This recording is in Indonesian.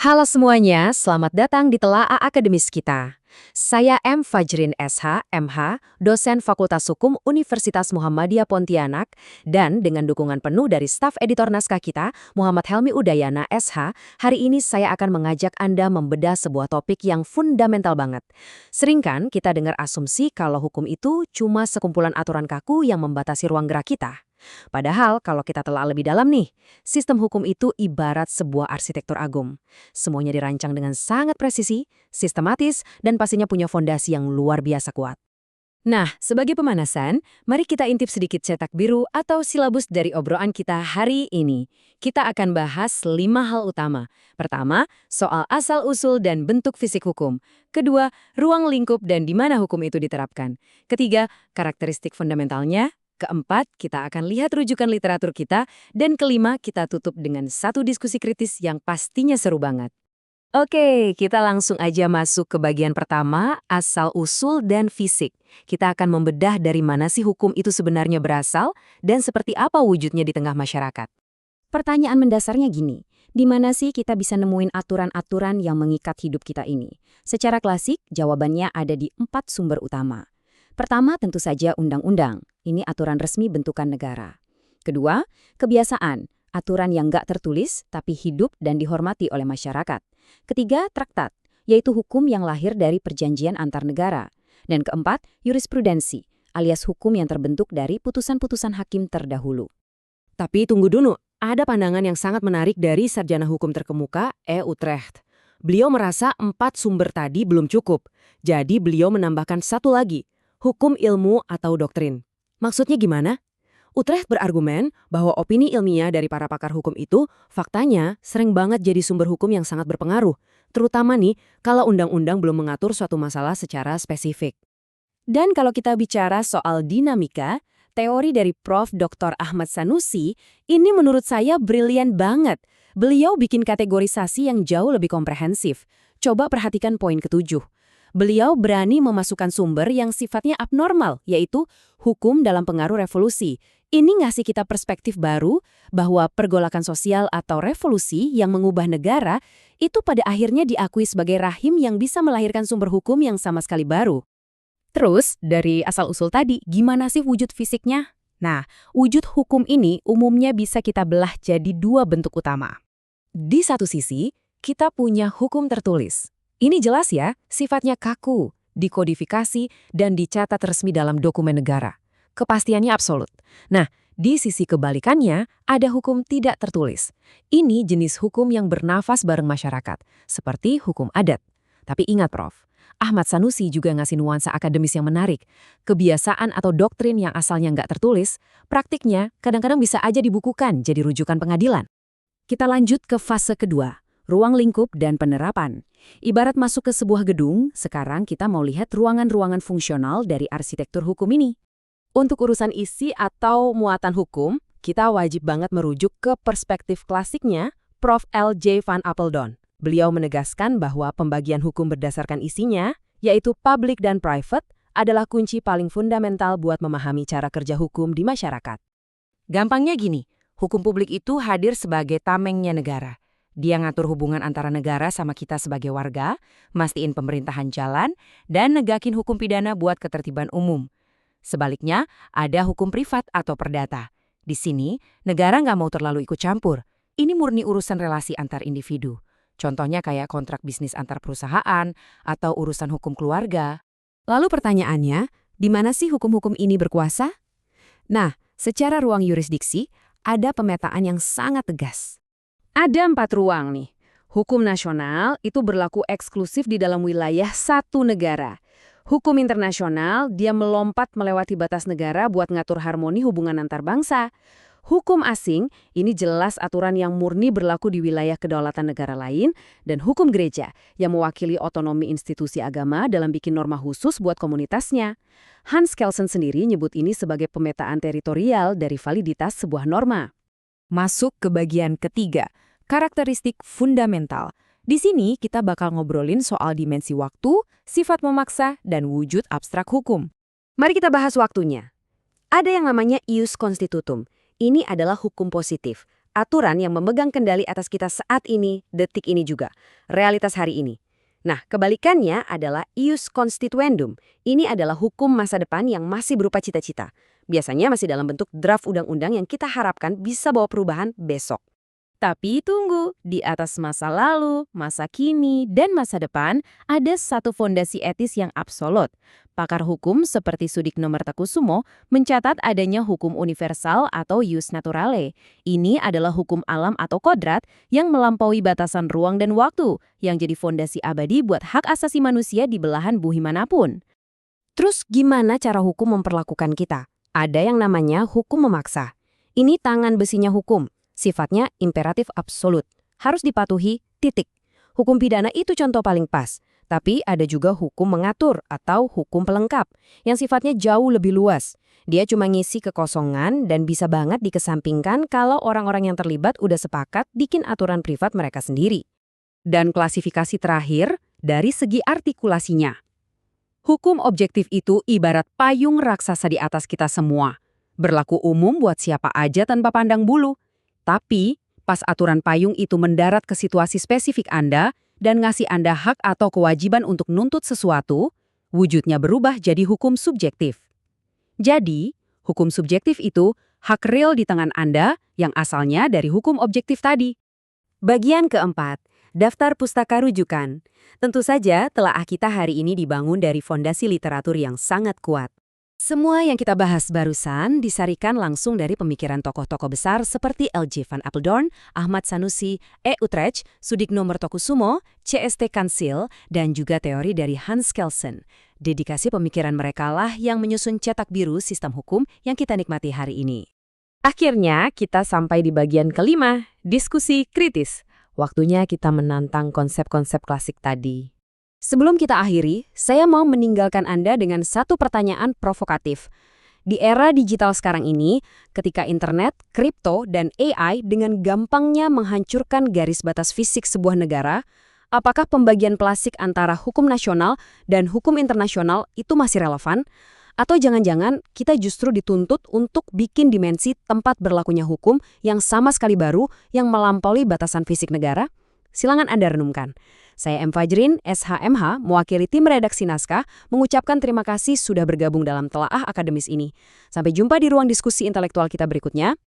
Halo semuanya, selamat datang di Telaah Akademis kita. Saya M. Fajrin SH, MH, dosen Fakultas Hukum Universitas Muhammadiyah Pontianak, dan dengan dukungan penuh dari staf editor naskah kita, Muhammad Helmi Udayana SH, hari ini saya akan mengajak Anda membedah sebuah topik yang fundamental banget. Sering kan kita dengar asumsi kalau hukum itu cuma sekumpulan aturan kaku yang membatasi ruang gerak kita. Padahal kalau kita telah lebih dalam nih, sistem hukum itu ibarat sebuah arsitektur agung. Semuanya dirancang dengan sangat presisi, sistematis, dan pastinya punya fondasi yang luar biasa kuat. Nah, sebagai pemanasan, mari kita intip sedikit cetak biru atau silabus dari obrolan kita hari ini. Kita akan bahas 5 hal utama. Pertama, soal asal-usul dan bentuk fisik hukum. Kedua, ruang lingkup dan di mana hukum itu diterapkan. Ketiga, karakteristik fundamentalnya. Keempat, kita akan lihat rujukan literatur kita. Dan kelima, kita tutup dengan satu diskusi kritis yang pastinya seru banget. Oke, kita langsung aja masuk ke bagian pertama, asal-usul dan fisik. Kita akan membedah dari mana sih hukum itu sebenarnya berasal dan seperti apa wujudnya di tengah masyarakat. Pertanyaan mendasarnya gini, di mana sih kita bisa nemuin aturan-aturan yang mengikat hidup kita ini? Secara klasik, jawabannya ada di 4 sumber utama. Pertama, tentu saja undang-undang. Ini aturan resmi bentukan negara. Kedua, kebiasaan. Aturan yang nggak tertulis, tapi hidup dan dihormati oleh masyarakat. Ketiga, traktat, yaitu hukum yang lahir dari perjanjian antar negara. Dan keempat, jurisprudensi, alias hukum yang terbentuk dari putusan-putusan hakim terdahulu. Tapi tunggu dulu, ada pandangan yang sangat menarik dari sarjana hukum terkemuka, E. Utrecht. Beliau merasa 4 sumber tadi belum cukup, jadi beliau menambahkan satu lagi, hukum ilmu atau doktrin. Maksudnya gimana? Utrecht berargumen bahwa opini ilmiah dari para pakar hukum itu faktanya sering banget jadi sumber hukum yang sangat berpengaruh, terutama nih kalau undang-undang belum mengatur suatu masalah secara spesifik. Dan kalau kita bicara soal dinamika, teori dari Prof. Dr. Ahmad Sanusi ini menurut saya brilian banget. Beliau bikin kategorisasi yang jauh lebih komprehensif. Coba perhatikan poin ketujuh. Beliau berani memasukkan sumber yang sifatnya abnormal, yaitu hukum dalam pengaruh revolusi. Ini ngasih kita perspektif baru bahwa pergolakan sosial atau revolusi yang mengubah negara itu pada akhirnya diakui sebagai rahim yang bisa melahirkan sumber hukum yang sama sekali baru. Terus, dari asal-usul tadi, gimana sih wujud fisiknya? Nah, wujud hukum ini umumnya bisa kita belah jadi 2 bentuk utama. Di satu sisi, kita punya hukum tertulis. Ini jelas ya, sifatnya kaku, dikodifikasi, dan dicatat resmi dalam dokumen negara. Kepastiannya absolut. Nah, di sisi kebalikannya, ada hukum tidak tertulis. Ini jenis hukum yang bernafas bareng masyarakat, seperti hukum adat. Tapi ingat Prof, Ahmad Sanusi juga ngasih nuansa akademis yang menarik. Kebiasaan atau doktrin yang asalnya nggak tertulis, praktiknya kadang-kadang bisa aja dibukukan jadi rujukan pengadilan. Kita lanjut ke fase kedua. Ruang lingkup dan penerapan. Ibarat masuk ke sebuah gedung, sekarang kita mau lihat ruangan-ruangan fungsional dari arsitektur hukum ini. Untuk urusan isi atau muatan hukum, kita wajib banget merujuk ke perspektif klasiknya Prof. L. J. van Apeldoorn. Beliau menegaskan bahwa pembagian hukum berdasarkan isinya, yaitu public dan private, adalah kunci paling fundamental buat memahami cara kerja hukum di masyarakat. Gampangnya gini, hukum publik itu hadir sebagai tamengnya negara. Dia ngatur hubungan antara negara sama kita sebagai warga, mastiin pemerintahan jalan, dan negakin hukum pidana buat ketertiban umum. Sebaliknya, ada hukum privat atau perdata. Di sini, negara nggak mau terlalu ikut campur. Ini murni urusan relasi antar individu. Contohnya kayak kontrak bisnis antar perusahaan atau urusan hukum keluarga. Lalu pertanyaannya, di mana sih hukum-hukum ini berkuasa? Nah, secara ruang yurisdiksi, ada pemetaan yang sangat tegas. Ada 4 ruang nih. Hukum nasional itu berlaku eksklusif di dalam wilayah satu negara. Hukum internasional, dia melompat melewati batas negara buat ngatur harmoni hubungan antar bangsa. Hukum asing, ini jelas aturan yang murni berlaku di wilayah kedaulatan negara lain. Dan hukum gereja, yang mewakili otonomi institusi agama dalam bikin norma khusus buat komunitasnya. Hans Kelsen sendiri nyebut ini sebagai pemetaan teritorial dari validitas sebuah norma. Masuk ke bagian ketiga, karakteristik fundamental. Di sini kita bakal ngobrolin soal dimensi waktu, sifat memaksa, dan wujud abstrak hukum. Mari kita bahas waktunya. Ada yang namanya ius constitutum. Ini adalah hukum positif, aturan yang memegang kendali atas kita saat ini, detik ini juga, realitas hari ini. Nah, kebalikannya adalah ius constituendum. Ini adalah hukum masa depan yang masih berupa cita-cita. Biasanya masih dalam bentuk draft undang-undang yang kita harapkan bisa bawa perubahan besok. Tapi tunggu, di atas masa lalu, masa kini, dan masa depan, ada satu fondasi etis yang absolut. Pakar hukum seperti Sudikno Mertakusumo mencatat adanya hukum universal atau ius naturale. Ini adalah hukum alam atau kodrat yang melampaui batasan ruang dan waktu, yang jadi fondasi abadi buat hak asasi manusia di belahan bumi manapun. Terus gimana cara hukum memperlakukan kita? Ada yang namanya hukum memaksa. Ini tangan besinya hukum. Sifatnya imperatif absolut. Harus dipatuhi, titik. Hukum pidana itu contoh paling pas. Tapi ada juga hukum mengatur atau hukum pelengkap yang sifatnya jauh lebih luas. Dia cuma ngisi kekosongan dan bisa banget dikesampingkan kalau orang-orang yang terlibat udah sepakat bikin aturan privat mereka sendiri. Dan klasifikasi terakhir dari segi artikulasinya. Hukum objektif itu ibarat payung raksasa di atas kita semua. Berlaku umum buat siapa aja tanpa pandang bulu. Tapi, pas aturan payung itu mendarat ke situasi spesifik Anda dan ngasih Anda hak atau kewajiban untuk nuntut sesuatu, wujudnya berubah jadi hukum subjektif. Jadi, hukum subjektif itu hak real di tangan Anda yang asalnya dari hukum objektif tadi. Bagian keempat, daftar pustaka rujukan. Tentu saja telaah kita hari ini dibangun dari fondasi literatur yang sangat kuat. Semua yang kita bahas barusan disarikan langsung dari pemikiran tokoh-tokoh besar seperti L.J. van Apeldoorn, Ahmad Sanusi, E. Utrecht, Sudikno Mertakusumo, C.S.T. Kansil, dan juga teori dari Hans Kelsen. Dedikasi pemikiran merekalah yang menyusun cetak biru sistem hukum yang kita nikmati hari ini. Akhirnya kita sampai di bagian kelima, diskusi kritis. Waktunya kita menantang konsep-konsep klasik tadi. Sebelum kita akhiri, saya mau meninggalkan Anda dengan satu pertanyaan provokatif. Di era digital sekarang ini, ketika internet, kripto, dan AI dengan gampangnya menghancurkan garis batas fisik sebuah negara, apakah pembagian klasik antara hukum nasional dan hukum internasional itu masih relevan? Atau jangan-jangan kita justru dituntut untuk bikin dimensi tempat berlakunya hukum yang sama sekali baru yang melampaui batasan fisik negara? Silakan Anda renungkan. Saya M. Fajrin, SHMH, mewakili tim redaksi naskah, mengucapkan terima kasih sudah bergabung dalam telaah akademis ini. Sampai jumpa di ruang diskusi intelektual kita berikutnya.